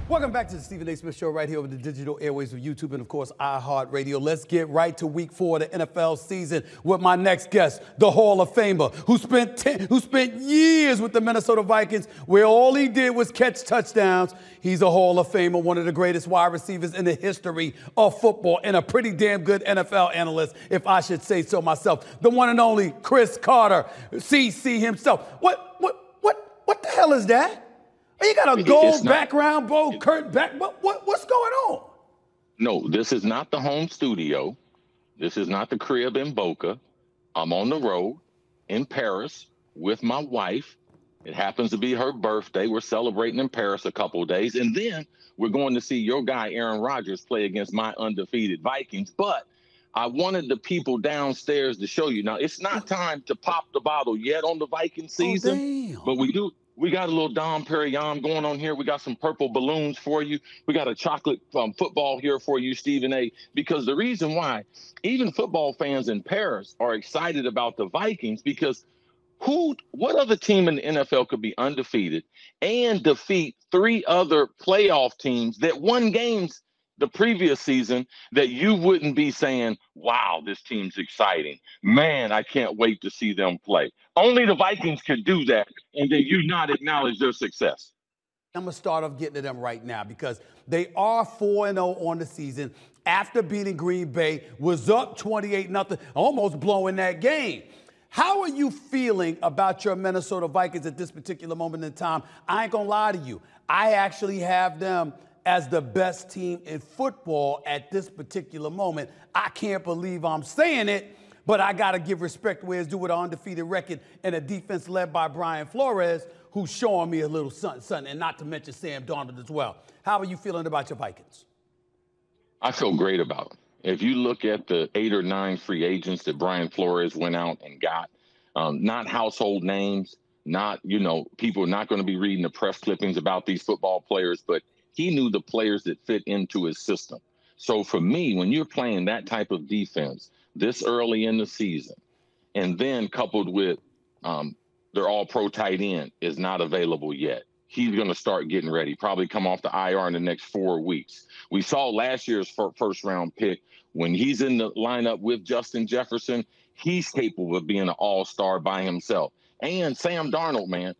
Welcome back to the Stephen A. Smith Show right here over the digital airways of YouTube and, of course, iHeartRadio. Let's get right to week 4 of the NFL season with my next guest, the Hall of Famer, who spent years with the Minnesota Vikings, where all he did was catch touchdowns. He's a Hall of Famer, one of the greatest wide receivers in the history of football, and a pretty damn good NFL analyst, if I should say so myself. The one and only Cris Carter, CC himself. What the hell is that? You got a gold background, bow, curtain back. What's going on? No, this is not the home studio. This is not the crib in Boca. I'm on the road in Paris with my wife. It happens to be her birthday. We're celebrating in Paris a couple of days. And then we're going to see your guy, Aaron Rodgers, play against my undefeated Vikings. But I wanted the people downstairs to show you. Now, it's not time to pop the bottle yet on the Viking season. But we do. We got a little Dom Perignon going on here. We got some purple balloons for you. We got a chocolate football here for you, Stephen A. Because the reason why even football fans in Paris are excited about the Vikings, because what other team in the NFL could be undefeated and defeat 3 other playoff teams that won games the previous season that you wouldn't be saying, wow, this team's exciting. Man, I can't wait to see them play. Only the Vikings could do that, and then you not acknowledge their success. I'm going to start off getting to them right now because they are 4-0 on the season after beating Green Bay, was up 28-0, almost blowing that game. How are you feeling about your Minnesota Vikings at this particular moment in time? I ain't going to lie to you. I actually have them as the best team in football at this particular moment. I can't believe I'm saying it, but I got to give respect where it's due with an undefeated record and a defense led by Brian Flores, who's showing me a little something, and not to mention Sam Darnold as well. How are you feeling about your Vikings? I feel great about them. If you look at the 8 or 9 free agents that Brian Flores went out and got, not household names, not, people are not going to be reading the press clippings about these football players, but he knew the players that fit into his system. So for me, when you're playing that type of defense this early in the season, and then coupled with their all-pro tight end is not available yet. He's going to start getting ready, probably come off the IR in the next 4 weeks. We saw last year's first-round pick. When he's in the lineup with Justin Jefferson, he's capable of being an all-star by himself. And Sam Darnold, man,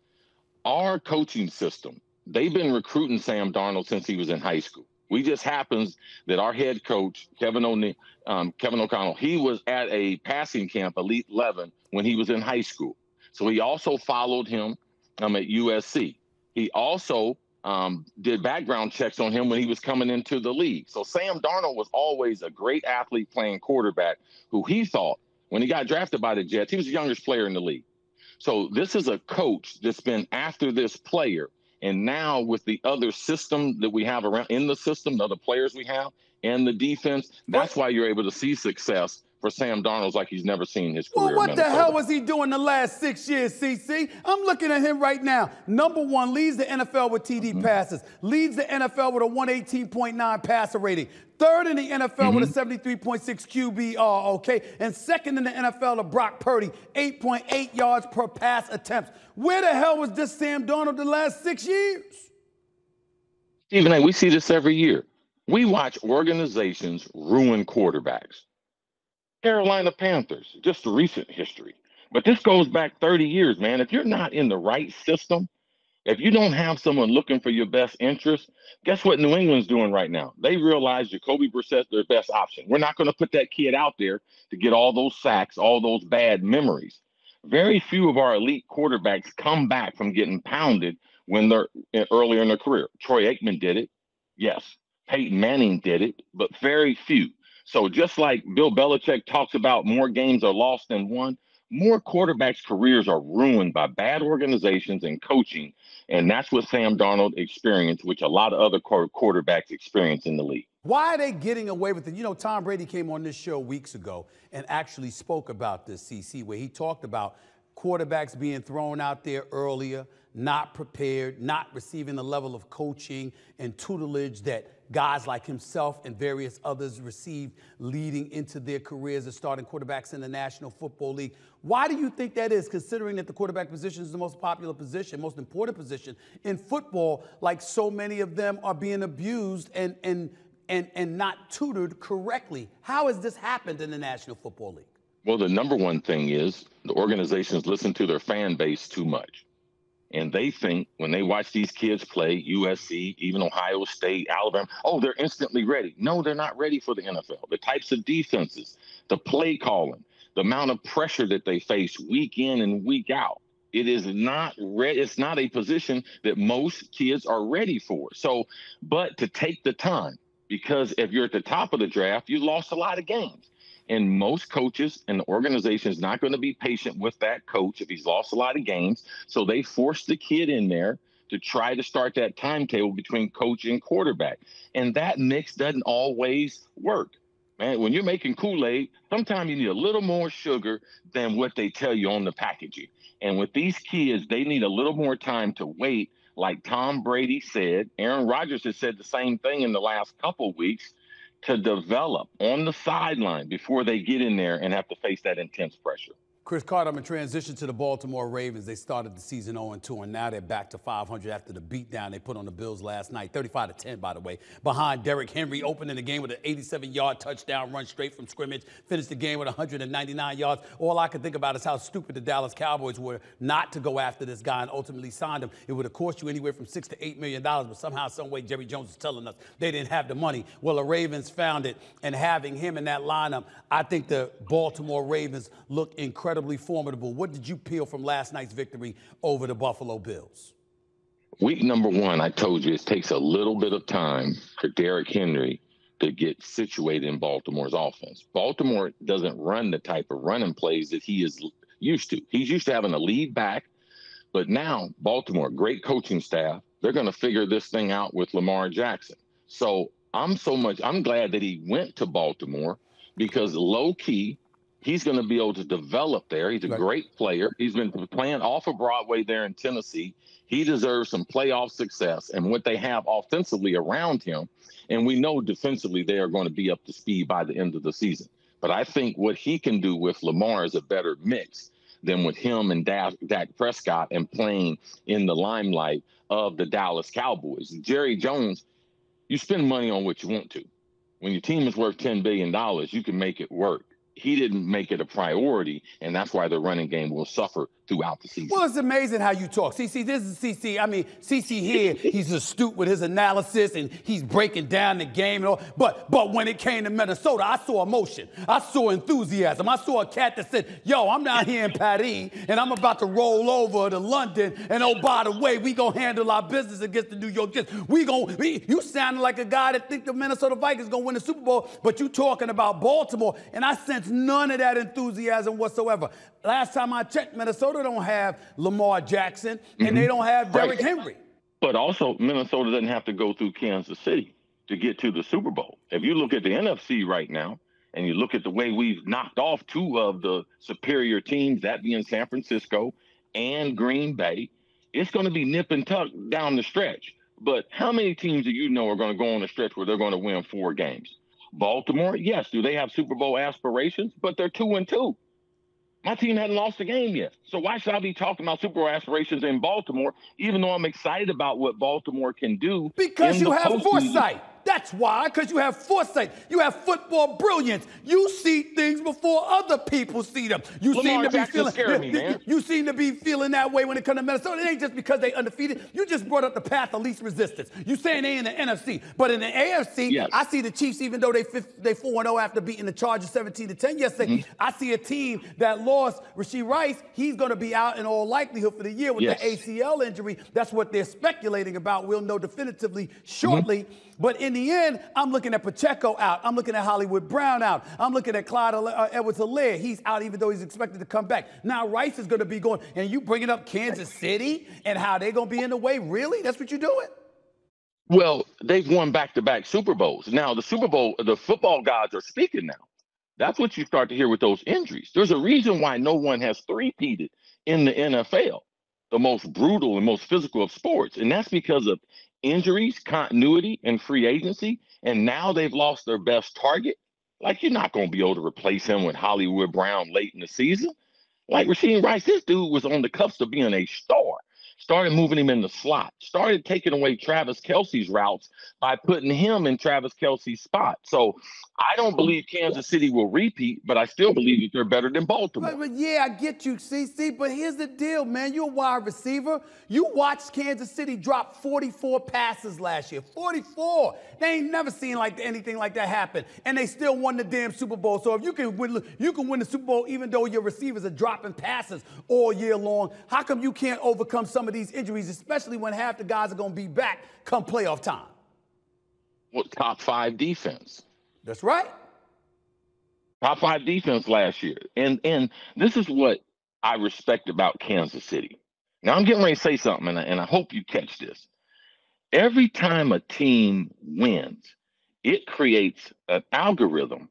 our coaching system, they've been recruiting Sam Darnold since he was in high school. We just happens that our head coach, Kevin O'Connell, he was at a passing camp, Elite 11, when he was in high school. So he also followed him at USC. He also did background checks on him when he was coming into the league. So Sam Darnold was always a great athlete playing quarterback who he thought, when he got drafted by the Jets, he was the youngest player in the league. So this is a coach that's been after this player. And now with the other system that we have around in the system, the other players we have, and the defense, that's why you're able to see success for Sam Darnold like he's never seen his career. Well, what the hell was he doing the last 6 years, CC? I'm looking at him right now. Number 1, leads the NFL with TD passes, leads the NFL with a 118.9 passer rating, 3rd in the NFL with a 73.6 QBR, okay? And 2nd in the NFL to Brock Purdy, 8.8 yards per pass attempts. Where the hell was this Sam Darnold the last 6 years? Stephen A., we see this every year. We watch organizations ruin quarterbacks. Carolina Panthers, just recent history. But this goes back 30 years, man. If you're not in the right system, if you don't have someone looking for your best interest, guess what New England's doing right now? They realize Jacoby Brissett's their best option. We're not going to put that kid out there to get all those sacks, all those bad memories. Very few of our elite quarterbacks come back from getting pounded when they're earlier in their career. Troy Aikman did it. Yes. Peyton Manning did it, but very few. So just like Bill Belichick talks about more games are lost than won, more quarterbacks' careers are ruined by bad organizations and coaching. And that's what Sam Darnold experienced, which a lot of other quarterbacks experience in the league. Why are they getting away with it? You know, Tom Brady came on this show weeks ago and actually spoke about this, CC, where he talked about quarterbacks being thrown out there earlier, not prepared, not receiving the level of coaching and tutelage that guys like himself and various others received leading into their careers as starting quarterbacks in the National Football League. Why do you think that is, considering that the quarterback position is the most popular position, most important position in football, like so many of them are being abused and not tutored correctly? How has this happened in the National Football League? Well, the number one thing is the organizations listen to their fan base too much. And they think when they watch these kids play, USC, even Ohio State, Alabama, oh, they're instantly ready. No, they're not ready for the NFL. The types of defenses, the play calling, the amount of pressure that they face week in and week out. It is not it's not a position that most kids are ready for. So, but to take the time, because if you're at the top of the draft, you lost a lot of games. And most coaches and the organization is not going to be patient with that coach if he's lost a lot of games. So they force the kid in there to try to start that timetable between coach and quarterback. And that mix doesn't always work. Man, when you're making Kool-Aid, sometimes you need a little more sugar than what they tell you on the packaging. And with these kids, they need a little more time to wait. Like Tom Brady said, Aaron Rodgers has said the same thing in the last couple of weeks, to develop on the sideline before they get in there and have to face that intense pressure. Cris Carter, I'm going to transition to the Baltimore Ravens. They started the season 0-2, and now they're back to 500 after the beatdown they put on the Bills last night, 35-10, by the way, behind Derrick Henry, opening the game with an 87-yard touchdown run straight from scrimmage, finished the game with 199 yards. All I can think about is how stupid the Dallas Cowboys were not to go after this guy and ultimately signed him. It would have cost you anywhere from $6 to $8 million, but somehow, some way, Jerry Jones is telling us they didn't have the money. Well, the Ravens found it, and having him in that lineup, I think the Baltimore Ravens look incredibly formidable. What did you peel from last night's victory over the Buffalo Bills? Week number one, I told you it takes a little bit of time for Derrick Henry to get situated in Baltimore's offense. Baltimore doesn't run the type of running plays that he is used to. He's used to having a lead back, but now Baltimore, great coaching staff, they're going to figure this thing out with Lamar Jackson. So I'm glad that he went to Baltimore, because low key, he's going to be able to develop there. He's a great player. He's been playing off of Broadway there in Tennessee. He deserves some playoff success and what they have offensively around him. And we know defensively they are going to be up to speed by the end of the season. But I think what he can do with Lamar is a better mix than with him and Dak Prescott and playing in the limelight of the Dallas Cowboys. Jerry Jones, you spend money on what you want to. When your team is worth $10 billion, you can make it work. He didn't make it a priority, and that's why the running game will suffer throughout the season. Well, it's amazing how you talk. CC, this is CC. I mean, CC here, he's astute with his analysis, and he's breaking down the game and all. But when it came to Minnesota, I saw emotion. I saw enthusiasm. I saw a cat that said, yo, I'm down here in Paris, and I'm about to roll over to London, and oh, by the way, we going to handle our business against the New York Jets. You sounding like a guy that think the Minnesota Vikings going to win the Super Bowl, but you talking about Baltimore, and I sense none of that enthusiasm whatsoever. Last time I checked, Minnesota don't have Lamar Jackson, and they don't have Derrick Henry. But also, Minnesota doesn't have to go through Kansas City to get to the Super Bowl. If you look at the NFC right now, and you look at the way we've knocked off two of the superior teams, that being San Francisco and Green Bay, it's going to be nip and tuck down the stretch. But how many teams do you know are going to go on a stretch where they're going to win 4 games? Baltimore, yes. Do they have Super Bowl aspirations? But they're 2-2. My team hadn't lost a game yet. So why should I be talking about Super Bowl aspirations in Baltimore, even though I'm excited about what Baltimore can do? Because you have foresight. That's why, because you have foresight. You have football brilliance. You see things before other people see them. You seem to be feeling that way when it comes to Minnesota. It ain't just because they undefeated. You just brought up the path of least resistance. You saying they in the NFC, but in the AFC, yes. I see the Chiefs, even though they 4-0 after beating the Chargers 17-10 yesterday. I see a team that lost Rashee Rice. He's going to be out in all likelihood for the year with the ACL injury. That's what they're speculating about. We'll know definitively shortly. But in the end, I'm looking at Pacheco out. I'm looking at Hollywood Brown out. I'm looking at Clyde Edwards-Helaire. He's out even though he's expected to come back. Now Rice is going to be going. And you bringing up Kansas City and how they're going to be in the way? Really? That's what you're doing? Well, they've won back-to-back Super Bowls. Now, the Super Bowl, the football gods are speaking now. That's what you start to hear with those injuries. There's a reason why no one has three-peated in the NFL, the most brutal and most physical of sports. And that's because of injuries, continuity, and free agency. And now they've lost their best target. Like, you're not going to be able to replace him with Hollywood Brown late in the season. Like Rasheed Rice, this dude was on the cusp of being a star. Started moving him in the slot. Started taking away Travis Kelce's routes by putting him in Travis Kelce's spot. So I don't believe Kansas City will repeat, but I still believe that they're better than Baltimore. But yeah, I get you, CC, but here's the deal, man. You're a wide receiver. You watched Kansas City drop 44 passes last year. 44. They ain't never seen anything like that happen. And they still won the damn Super Bowl. So if you can win the Super Bowl even though your receivers are dropping passes all year long, how come you can't overcome some of these injuries, especially when half the guys are going to be back come playoff time? Well, top 5 defense. That's right. Top 5 defense last year. And this is what I respect about Kansas City. Now, I'm getting ready to say something, and I hope you catch this. Every time a team wins, it creates an algorithm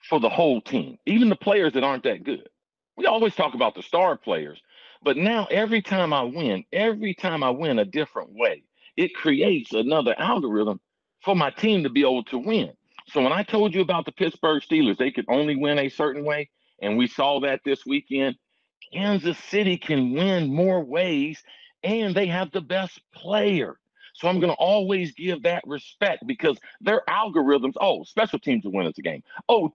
for the whole team, even the players that aren't that good. We always talk about the star players, but now every time I win a different way, it creates another algorithm for my team to be able to win. So when I told you about the Pittsburgh Steelers, they could only win a certain way, and we saw that this weekend, Kansas City can win more ways, and they have the best player. So I'm going to always give that respect because their algorithms, special teams will win us a game.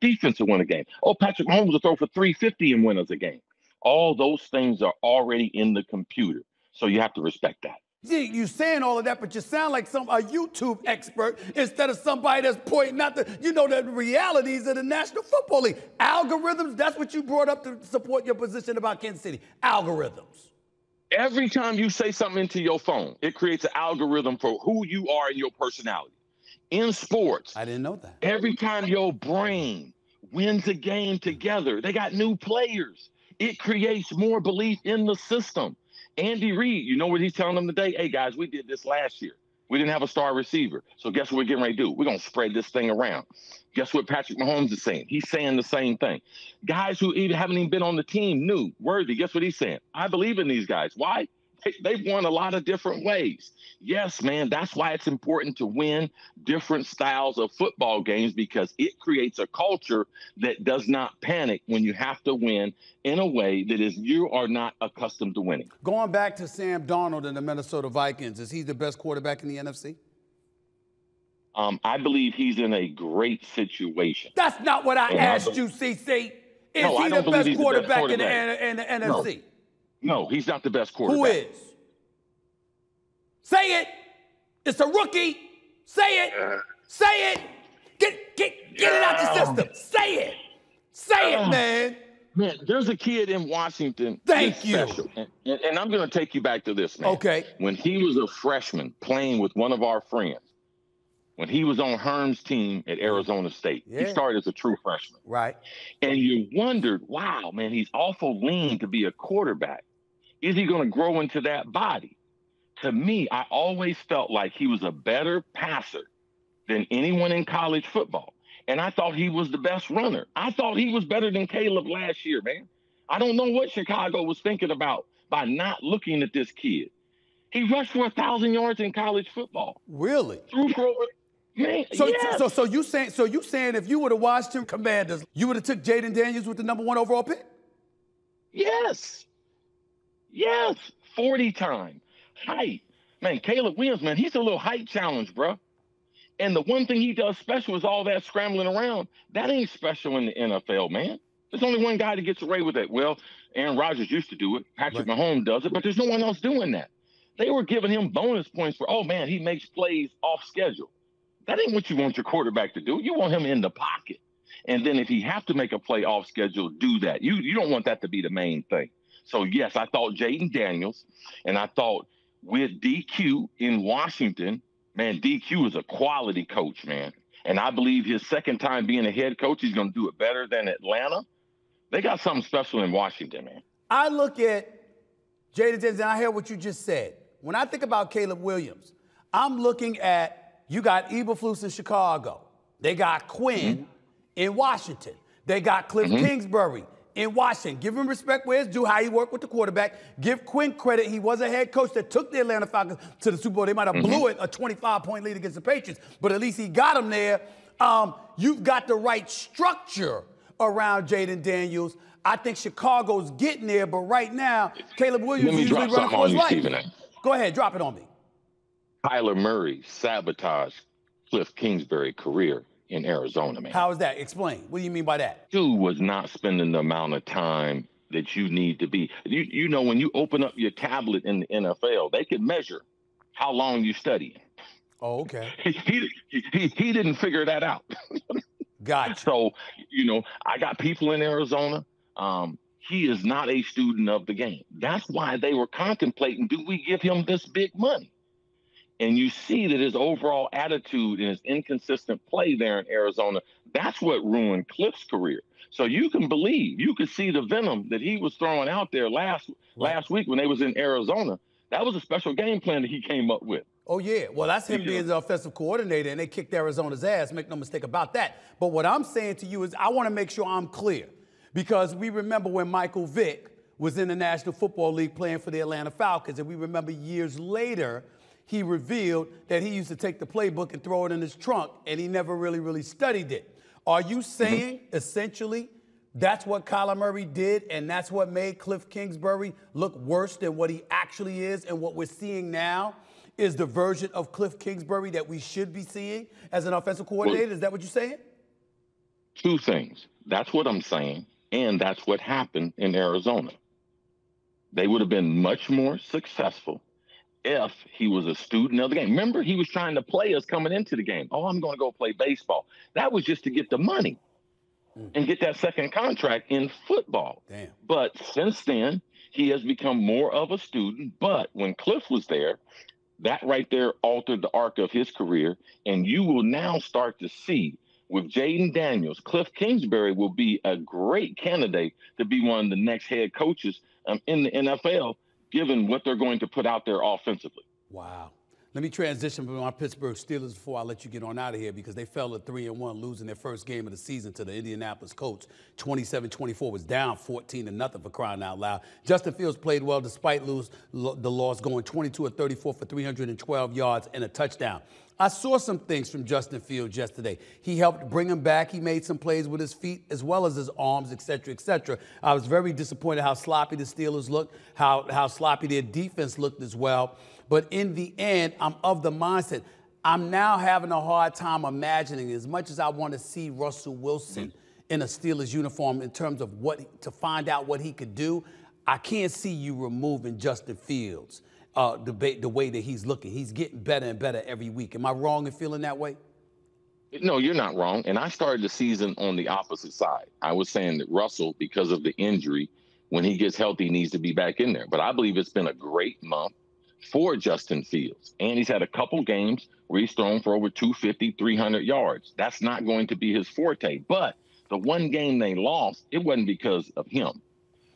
Defense will win a game. Patrick Mahomes will throw for 350 and win us a game. All those things are already in the computer. So you have to respect that. See, you saying all of that, but you sound like a YouTube expert instead of somebody that's pointing out the realities of the National Football League. Algorithms, that's what you brought up to support your position about Kansas City. Algorithms. Every time you say something into your phone, it creates an algorithm for who you are and your personality. In sports, I didn't know that. Every time your brain wins a game together, they got new players. It creates more belief in the system. Andy Reid, you know what he's telling them today? Hey, guys, we did this last year. We didn't have a star receiver. So guess what we're getting ready to do? We're going to spread this thing around. Guess what Patrick Mahomes is saying? He's saying the same thing. Guys who haven't even been on the team knew. Worthy, guess what he's saying? I believe in these guys. Why? They've won a lot of different ways. Yes, man, that's why it's important to win different styles of football games because it creates a culture that does not panic when you have to win in a way that is you are not accustomed to winning. Going back to Sam Darnold and the Minnesota Vikings, is he the best quarterback in the NFC? I believe he's in a great situation. That's not what I asked you, CC. Is he the best quarterback in the NFC? No, he's not the best quarterback. Who is? Say it. It's a rookie. Say it. Say it. Get it out your system. Say it. Say it, man. Man, there's a kid in Washington. Thank you. Special. And I'm going to take you back to this, man. Okay. When he was a freshman playing with one of our friends, when he was on Herm's team at Arizona State, he started as a true freshman. Right. And you wondered, wow, man, he's awful lean to be a quarterback. Is he going to grow into that body? To me, I always felt like he was a better passer than anyone in college football. And I thought he was the best runner. I thought he was better than Caleb last year, man. I don't know what Chicago was thinking about by not looking at this kid. He rushed for 1,000 yards in college football. Really? Threw for over. Man, so you saying if you would have watched him Commanders, you would have took Jayden Daniels with the #1 overall pick? Yes. 40 time. Height. Man, Caleb Williams, man, he's a little height challenge, bro. And the one thing he does special is all that scrambling around. That ain't special in the NFL, man. There's only one guy that gets away with it. Well, Aaron Rodgers used to do it. Patrick Mahomes does it, but there's no one else doing that. They were giving him bonus points for, oh, man, he makes plays off schedule. That ain't what you want your quarterback to do. You want him in the pocket. And then if he have to make a play off schedule, do that. You don't want that to be the main thing. So, yes, I thought Jayden Daniels, and I thought with DQ in Washington, man, DQ is a quality coach, man. And I believe his second time being a head coach, he's going to do it better than Atlanta. They got something special in Washington, man. I look at Jayden Daniels, and I hear what you just said. When I think about Caleb Williams, I'm looking at you got Eberflus in Chicago. They got Quinn in Washington. They got Cliff Kingsbury in Washington. Give him respect where it's due, how he worked with the quarterback. Give Quinn credit. He was a head coach that took the Atlanta Falcons to the Super Bowl. They might have blew it, a 25-point lead against the Patriots, but at least he got them there. You've got the right structure around Jayden Daniels. I think Chicago's getting there, but right now, Caleb Williams usually running for his life. Go ahead, drop it on me. Kyler Murray sabotaged Cliff Kingsbury's career in Arizona, man. How is that? Explain. What do you mean by that? Dude was not spending the amount of time that you need to be. You know, when you open up your tablet in the NFL, they can measure how long you study. Oh, okay. He didn't figure that out. Gotcha. So, you know, I got people in Arizona. He is not a student of the game. That's why they were contemplating, do we give him this big money? And you see that his overall attitude and his inconsistent play there in Arizona, that's what ruined Cliff's career. So you can see the venom that he was throwing out there last week when they was in Arizona. That was a special game plan that he came up with. Oh, yeah. Well, that's him being the offensive coordinator, and they kicked Arizona's ass. Make no mistake about that. But what I'm saying to you is I want to make sure I'm clear, because we remember when Michael Vick was in the National Football League playing for the Atlanta Falcons, and we remember years later he revealed that he used to take the playbook and throw it in his trunk, and he never really studied it. Are you saying, essentially, that's what Kyler Murray did, and that's what made Cliff Kingsbury look worse than what he actually is, and what we're seeing now is the version of Cliff Kingsbury that we should be seeing as an offensive coordinator? Well, is that what you're saying? Two things. That's what I'm saying, and that's what happened in Arizona. They would have been much more successful if he was a student of the game. Remember, he was trying to play us coming into the game. Oh, I'm going to go play baseball. That was just to get the money and get that second contract in football. Damn. But since then, he has become more of a student. But when Cliff was there, that right there altered the arc of his career. And you will now start to see with Jayden Daniels, Cliff Kingsbury will be a great candidate to be one of the next head coaches in the NFL, given what they're going to put out there offensively. Wow. Let me transition from my Pittsburgh Steelers before I let you get on out of here, because they fell at 3-1, losing their first game of the season to the Indianapolis Colts. 27-24, was down 14-0 for crying out loud. Justin Fields played well despite the loss, going 22-34 for 312 yards and a touchdown. I saw some things from Justin Fields yesterday. He helped bring him back. He made some plays with his feet as well as his arms, et cetera, et cetera. I was very disappointed how sloppy the Steelers looked, how sloppy their defense looked as well. But in the end, I'm of the mindset, I'm now having a hard time imagining, as much as I want to see Russell Wilson in a Steelers uniform in terms of to find out what he could do, I can't see you removing Justin Fields. The way that he's looking. He's getting better and better every week. Am I wrong in feeling that way? No, you're not wrong. And I started the season on the opposite side. I was saying that Russell, because of the injury, when he gets healthy, needs to be back in there. But I believe it's been a great month for Justin Fields. And he's had a couple games where he's thrown for over 250, 300 yards. That's not going to be his forte. But the one game they lost, it wasn't because of him.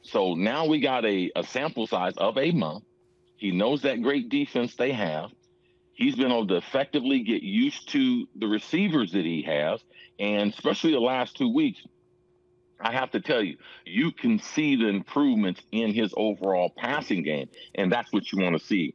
So now we got a sample size of a month. He knows that great defense they have. He's been able to effectively get used to the receivers that he has. And especially the last 2 weeks, I have to tell you, you can see the improvements in his overall passing game. And that's what you want to see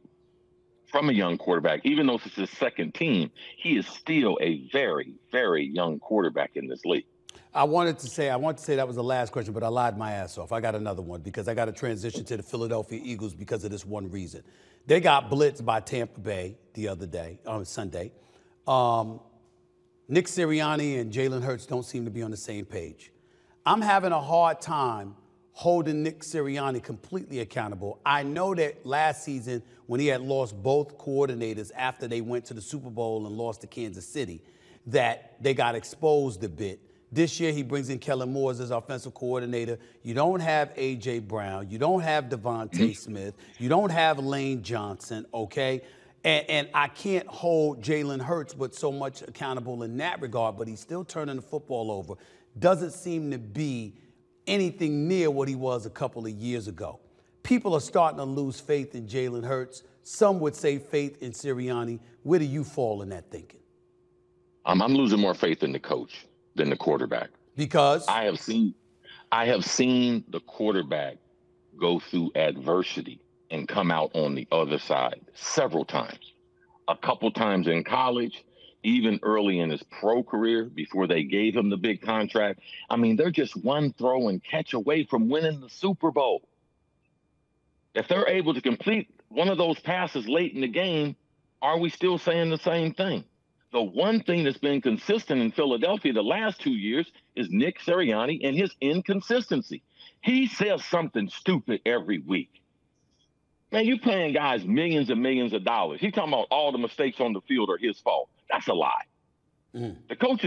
from a young quarterback. Even though it's his second team, he is still a very, very young quarterback in this league. I wanted to say that was the last question, but I lied my ass off. I got another one because I got to transition to the Philadelphia Eagles because of this one reason. They got blitzed by Tampa Bay the other day, on Sunday. Nick Sirianni and Jalen Hurts don't seem to be on the same page. I'm having a hard time holding Nick Sirianni completely accountable. I know that last season when he had lost both coordinators after they went to the Super Bowl and lost to Kansas City, that they got exposed a bit. This year, he brings in Kellen Moore as his offensive coordinator. You don't have A.J. Brown. You don't have Devontae Smith. You don't have Lane Johnson, okay? And I can't hold Jalen Hurts but so much accountable in that regard, but he's still turning the football over. Doesn't seem to be anything near what he was a couple of years ago. People are starting to lose faith in Jalen Hurts. Some would say faith in Sirianni. Where do you fall in that thinking? I'm losing more faith in the coach than the quarterback. Because I have seen the quarterback go through adversity and come out on the other side several times. A couple times in college, even early in his pro career before they gave him the big contract. I mean, they're just one throw and catch away from winning the Super Bowl. If they're able to complete one of those passes late in the game, are we still saying the same thing? The one thing that's been consistent in Philadelphia the last 2 years is Nick Sirianni and his inconsistency. He says something stupid every week. Man, you paying guys millions and millions of dollars. He's talking about all the mistakes on the field are his fault. That's a lie. The coach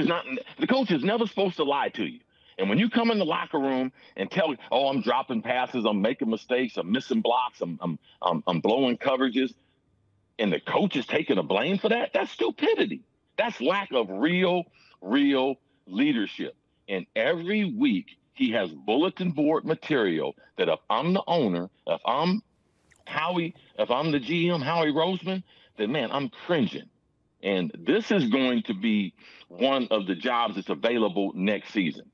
is never supposed to lie to you. And when you come in the locker room and tell, oh, I'm dropping passes, I'm making mistakes, I'm missing blocks, I'm blowing coverages, and the coach is taking the blame for that, that's stupidity. That's lack of real leadership. And every week he has bulletin board material that if I'm the owner, if I'm the GM, Howie Roseman, then man, I'm cringing. And this is going to be one of the jobs that's available next season.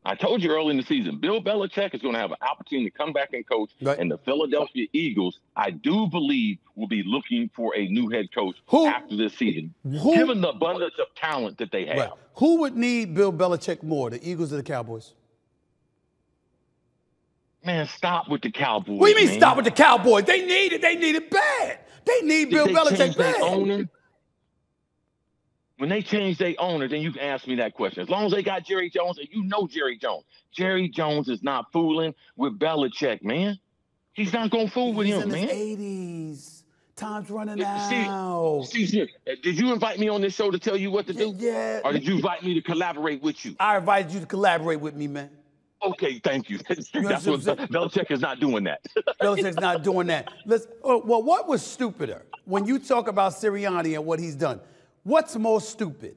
I told you early in the season, Bill Belichick is going to have an opportunity to come back and coach. Right. And the Philadelphia Eagles, I do believe, will be looking for a new head coach after this season, given the abundance of talent that they have. Right. Who would need Bill Belichick more, the Eagles or the Cowboys? Man, stop with the Cowboys. What do you mean stop with the Cowboys? They need it. They need it bad. They need Bill Belichick bad. When they change their owner, then you can ask me that question. As long as they got Jerry Jones, and you know Jerry Jones. Jerry Jones is not fooling with Belichick, man. He's not going to fool with him, man. He's in his 80s. Time's running out. Steve, did you invite me on this show to tell you what to do? Yeah. Or did you invite me to collaborate with you? I invited you to collaborate with me, man. Okay, thank you. That's what Belichick is not doing that. Belichick's not doing that. Well, what was stupider when you talk about Sirianni and what he's done? What's more stupid?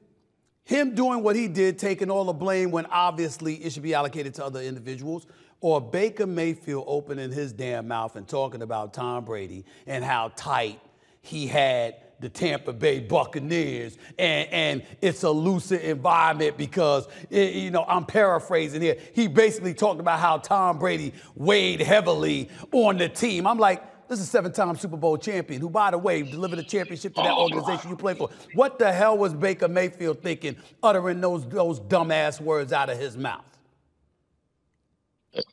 Him doing what he did, taking all the blame when obviously it should be allocated to other individuals, or Baker Mayfield opening his damn mouth and talking about Tom Brady and how tight he had the Tampa Bay Buccaneers, and it's a looser environment because, I'm paraphrasing here. He basically talked about how Tom Brady weighed heavily on the team. I'm like, this is a 7-time Super Bowl champion who, by the way, delivered a championship to that organization you play for. What the hell was Baker Mayfield thinking, uttering those dumbass words out of his mouth?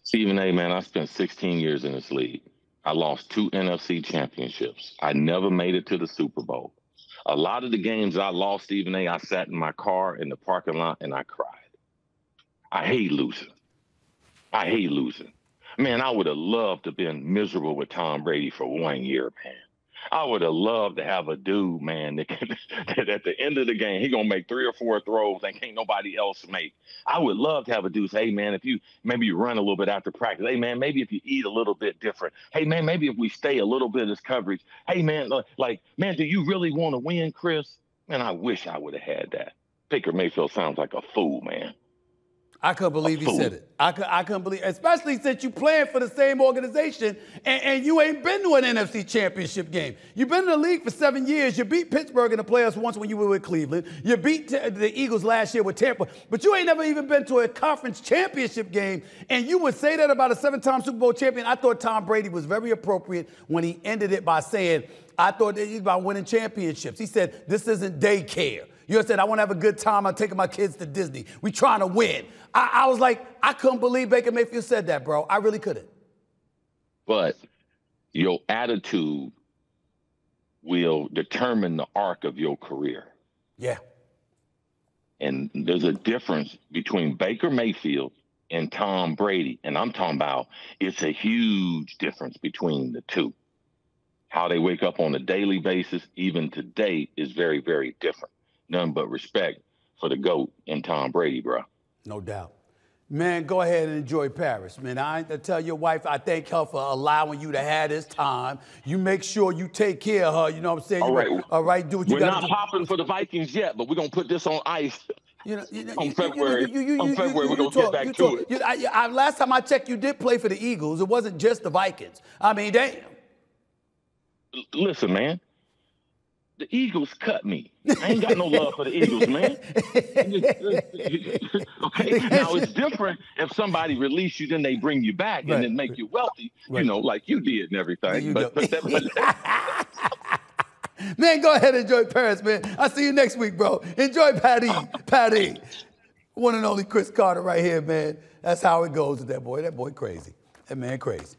Stephen A., man, I spent 16 years in this league. I lost 2 NFC championships. I never made it to the Super Bowl. A lot of the games I lost, Stephen A., I sat in my car in the parking lot and I cried. I hate losing. Man, I would have loved to have been miserable with Tom Brady for 1 year, man. I would have loved to have a dude, man, that at the end of the game, he going to make 3 or 4 throws that can't nobody else make. I would love to have a dude say, hey, man, if you run a little bit after practice. Hey, man, maybe if you eat a little bit different. Hey, man, maybe if we stay a little bit of this coverage. Hey, man, man, do you really want to win, Chris? Man, I wish I would have had that. Baker Mayfield sounds like a fool, man. I couldn't believe he said it. I couldn't believe, especially since you playing for the same organization and you ain't been to an NFC championship game. You've been in the league for 7 years. You beat Pittsburgh in the playoffs once when you were with Cleveland. You beat the Eagles last year with Tampa. But you ain't never even been to a conference championship game. And you would say that about a 7-time Super Bowl champion. I thought Tom Brady was very appropriate when he ended it by saying, I thought it was about winning championships. He said, this isn't daycare. You said, I want to have a good time. I'm taking my kids to Disney. We trying to win. I was like, I couldn't believe Baker Mayfield said that, bro. I really couldn't. But your attitude will determine the arc of your career. Yeah. And there's a difference between Baker Mayfield and Tom Brady. And I'm talking about it's a huge difference between the two. How they wake up on a daily basis, even today, is very, very different. None but respect for the GOAT and Tom Brady, bro. No doubt. Man, go ahead and enjoy Paris, man. I tell your wife I thank her for allowing you to have this time. You make sure you take care of her, you know what I'm saying? All right. All right, do what you got to do. We're not popping for the Vikings yet, but we're going to put this on ice. On February, we're going to get back to it. Last time I checked, you did play for the Eagles. It wasn't just the Vikings. I mean, damn. Listen, man. The Eagles cut me. I ain't got no love for the Eagles, man. Okay, now it's different if somebody release you, then they bring you back and then make you wealthy, you know, like you did and everything. But man, go ahead and enjoy Paris, man. I'll see you next week, bro. Enjoy Patty. One and only Cris Carter right here, man. That's how it goes with that boy. That boy crazy. That man crazy.